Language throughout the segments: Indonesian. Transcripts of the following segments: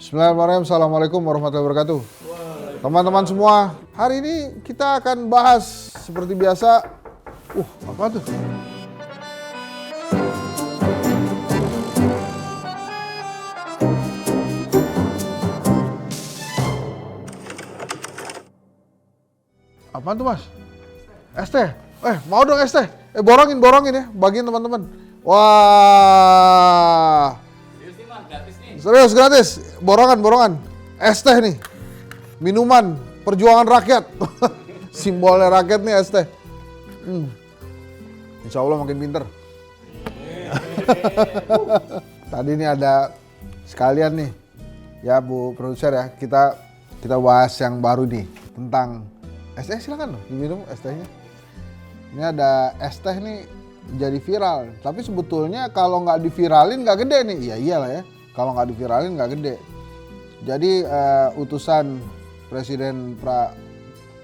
Bismillahirrahmanirrahim. Assalamualaikum warahmatullahi wabarakatuh. Teman-teman semua, hari ini kita akan bahas seperti biasa. Apa tuh? Apaan tuh, Mas? Es teh. Mau dong es teh. Borongin ya, bagiin teman-teman. Wah. Serius gratis. Borongan. Es teh nih. Minuman perjuangan rakyat. Simbolnya rakyat nih es teh. Insya Allah makin pinter. Tadi nih ada sekalian nih. Ya Bu produser ya, kita bahas yang baru nih tentang es teh. Silakan loh diminum es tehnya. Ini ada es teh nih jadi viral. Tapi sebetulnya kalau nggak diviralin nggak gede nih. Iya iyalah ya. Kalau nggak diviralin nggak gede. Jadi utusan Presiden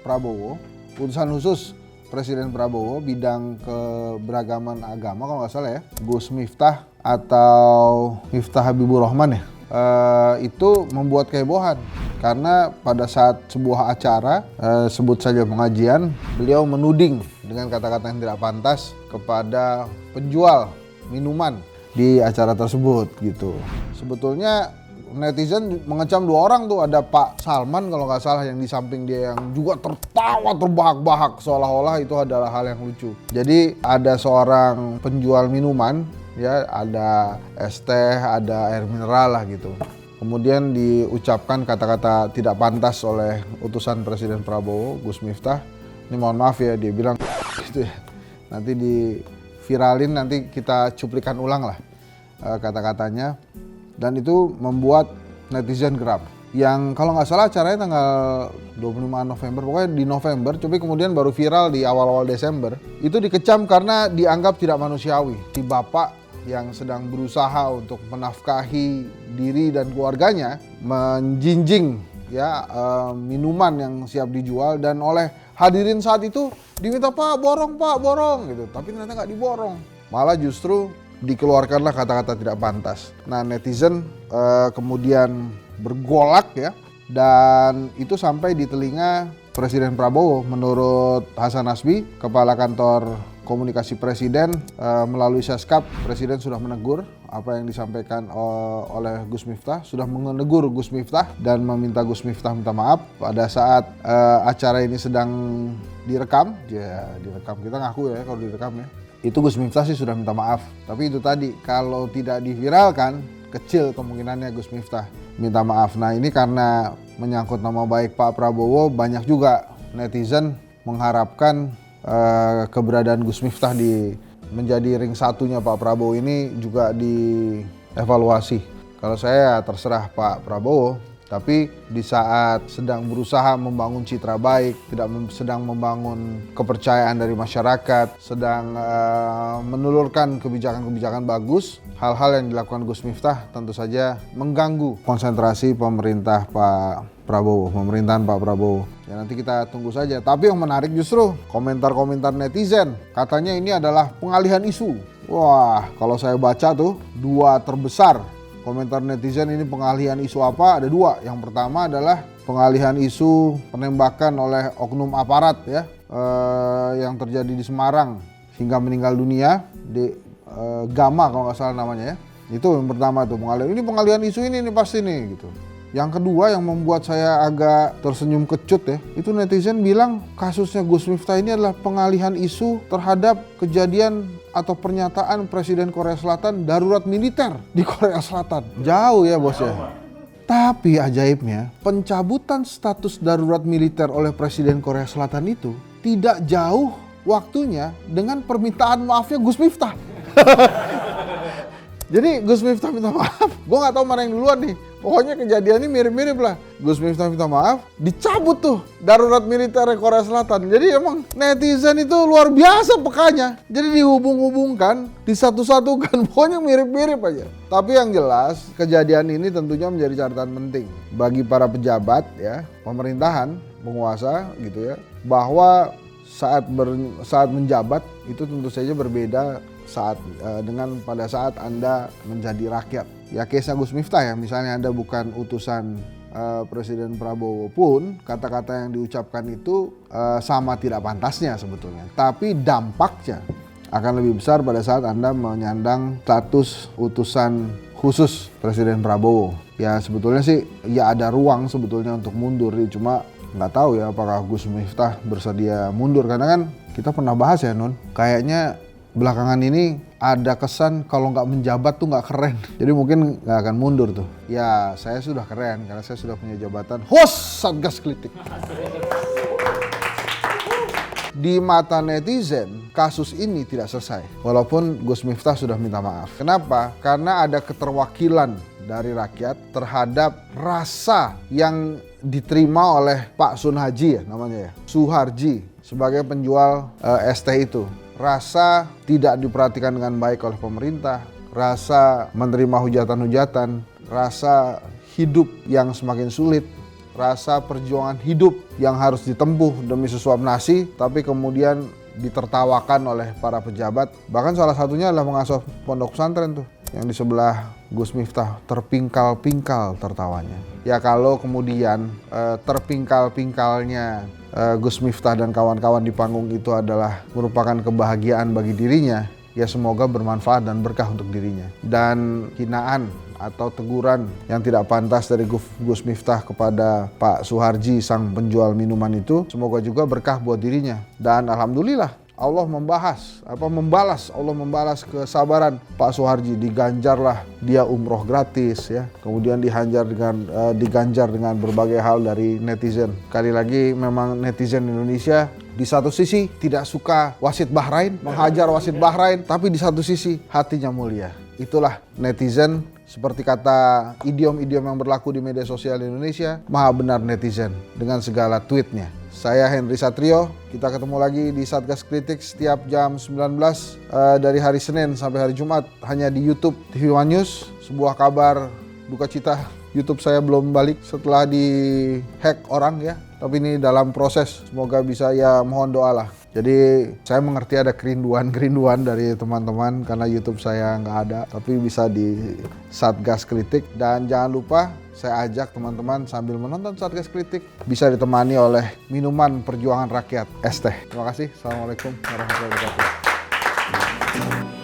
Prabowo, utusan khusus Presiden Prabowo bidang keberagaman agama kalau nggak salah ya, Gus Miftah atau Miftah Habibur Rahman ya, itu membuat kehebohan karena pada saat sebuah acara, sebut saja pengajian, beliau menuding dengan kata-kata yang tidak pantas kepada penjual minuman di acara tersebut gitu. Sebetulnya netizen mengecam dua orang tuh, ada Pak Salman kalau nggak salah yang di samping dia yang juga tertawa terbahak-bahak seolah-olah itu adalah hal yang lucu. Jadi ada seorang penjual minuman ya, ada es teh, ada air mineral lah gitu. Kemudian diucapkan kata-kata tidak pantas oleh utusan Presiden Prabowo, Gus Miftah. Ini mohon maaf ya, dia bilang gitu ya. Nanti diviralin, nanti kita cuplikan ulang lah kata-katanya. Dan itu membuat netizen geram. Yang kalau nggak salah acaranya tanggal 25 November, pokoknya di November, tapi kemudian baru viral di awal-awal Desember. Itu dikecam karena dianggap tidak manusiawi. Si bapak yang sedang berusaha untuk menafkahi diri dan keluarganya menjinjing ya minuman yang siap dijual, dan oleh hadirin saat itu diminta Pak borong gitu, tapi ternyata nggak diborong, malah justru dikeluarkanlah kata-kata tidak pantas. Nah netizen kemudian bergolak ya, dan itu sampai di telinga Presiden Prabowo. Menurut Hasan Nasbi, Kepala Kantor Komunikasi Presiden, melalui Seskap, Presiden sudah menegur apa yang disampaikan oleh Gus Miftah, sudah menegur Gus Miftah dan meminta Gus Miftah minta maaf. Pada saat acara ini sedang direkam, ya direkam, kita ngaku ya kalau direkam ya, itu Gus Miftah sih sudah minta maaf. Tapi itu tadi, kalau tidak diviralkan, kecil kemungkinannya Gus Miftah minta maaf. Nah ini karena menyangkut nama baik Pak Prabowo, banyak juga netizen mengharapkan keberadaan Gus Miftah menjadi ring satunya Pak Prabowo ini juga dievaluasi. Kalau saya terserah Pak Prabowo, tapi di saat sedang berusaha membangun citra baik, sedang membangun kepercayaan dari masyarakat, sedang menelurkan kebijakan-kebijakan bagus, hal-hal yang dilakukan Gus Miftah tentu saja mengganggu konsentrasi pemerintahan Pak Prabowo. Ya nanti kita tunggu saja. Tapi yang menarik justru komentar-komentar netizen. Katanya ini adalah pengalihan isu. Wah, kalau saya baca tuh dua terbesar komentar netizen ini pengalihan isu apa? Ada dua. Yang pertama adalah pengalihan isu penembakan oleh oknum aparat ya, yang terjadi di Semarang hingga meninggal dunia di Gama kalau nggak salah namanya ya. Itu yang pertama tuh pengalihan. Ini pengalihan isu ini pasti nih gitu. Yang kedua yang membuat saya agak tersenyum kecut ya, itu netizen bilang kasusnya Gus Miftah ini adalah pengalihan isu terhadap kejadian atau pernyataan Presiden Korea Selatan darurat militer di Korea Selatan. Jauh ya bos ya. Tapi ajaibnya, pencabutan status darurat militer oleh Presiden Korea Selatan itu tidak jauh waktunya dengan permintaan maafnya Gus Miftah. Jadi Gus Miftah minta maaf, gue gak tahu mana yang duluan nih. Pokoknya kejadiannya mirip-mirip lah. Gus Miftah minta maaf, dicabut tuh darurat militer Korea Selatan. Jadi emang netizen itu luar biasa pekanya. Jadi dihubung-hubungkan, disatu-satukan, pokoknya mirip-mirip aja. Tapi yang jelas kejadian ini tentunya menjadi catatan penting bagi para pejabat ya, pemerintahan, penguasa gitu ya, bahwa saat menjabat itu tentu saja berbeda pada saat Anda menjadi rakyat. Ya case-nya Gus Miftah ya, misalnya Anda bukan utusan Presiden Prabowo pun kata-kata yang diucapkan itu sama tidak pantasnya sebetulnya. Tapi dampaknya akan lebih besar pada saat Anda menyandang status utusan khusus Presiden Prabowo. Ya sebetulnya sih ya ada ruang sebetulnya untuk mundur, cuma nggak tahu ya apakah Gus Miftah bersedia mundur, karena kan kita pernah bahas ya Nun, kayaknya belakangan ini ada kesan kalau nggak menjabat tuh nggak keren, jadi mungkin nggak akan mundur tuh. Ya saya sudah keren karena saya sudah punya jabatan host Satgas Kritik. Di mata netizen, kasus ini tidak selesai walaupun Gus Miftah sudah minta maaf. Kenapa? Karena ada keterwakilan dari rakyat terhadap rasa yang diterima oleh Pak Sunhaji ya namanya ya, Suharji sebagai penjual es teh itu. Rasa tidak diperhatikan dengan baik oleh pemerintah, rasa menerima hujatan-hujatan, rasa hidup yang semakin sulit, rasa perjuangan hidup yang harus ditempuh demi sesuap nasi, tapi kemudian ditertawakan oleh para pejabat. Bahkan salah satunya adalah pengasuh pondok pesantren tuh, yang di sebelah Gus Miftah, terpingkal-pingkal tertawanya. Ya kalau kemudian terpingkal-pingkalnya Gus Miftah dan kawan-kawan di panggung itu adalah merupakan kebahagiaan bagi dirinya, ya semoga bermanfaat dan berkah untuk dirinya. Dan hinaan atau teguran yang tidak pantas dari Gus Miftah kepada Pak Suharji sang penjual minuman itu, semoga juga berkah buat dirinya. Dan alhamdulillah Allah membalas kesabaran Pak Suharji, diganjarlah dia umroh gratis ya. Kemudian diganjar dengan berbagai hal dari netizen. Kali lagi memang netizen Indonesia di satu sisi tidak suka wasit Bahrain, menghajar wasit Bahrain, tapi di satu sisi hatinya mulia. Itulah netizen, seperti kata idiom-idiom yang berlaku di media sosial Indonesia, maha benar netizen dengan segala tweetnya. Saya Henry Satrio, kita ketemu lagi di Satgas Kritik setiap jam 19 dari hari Senin sampai hari Jumat hanya di YouTube TV One News. Sebuah kabar duka cita, YouTube saya belum balik setelah di-hack orang ya. Tapi ini dalam proses, semoga bisa, ya mohon doa lah. Jadi saya mengerti ada kerinduan dari teman-teman karena YouTube saya nggak ada, tapi bisa di Satgas Kritik. Dan jangan lupa saya ajak teman-teman sambil menonton Satgas Kritik bisa ditemani oleh minuman perjuangan rakyat, es teh. Terima kasih. Assalamualaikum warahmatullahi wabarakatuh.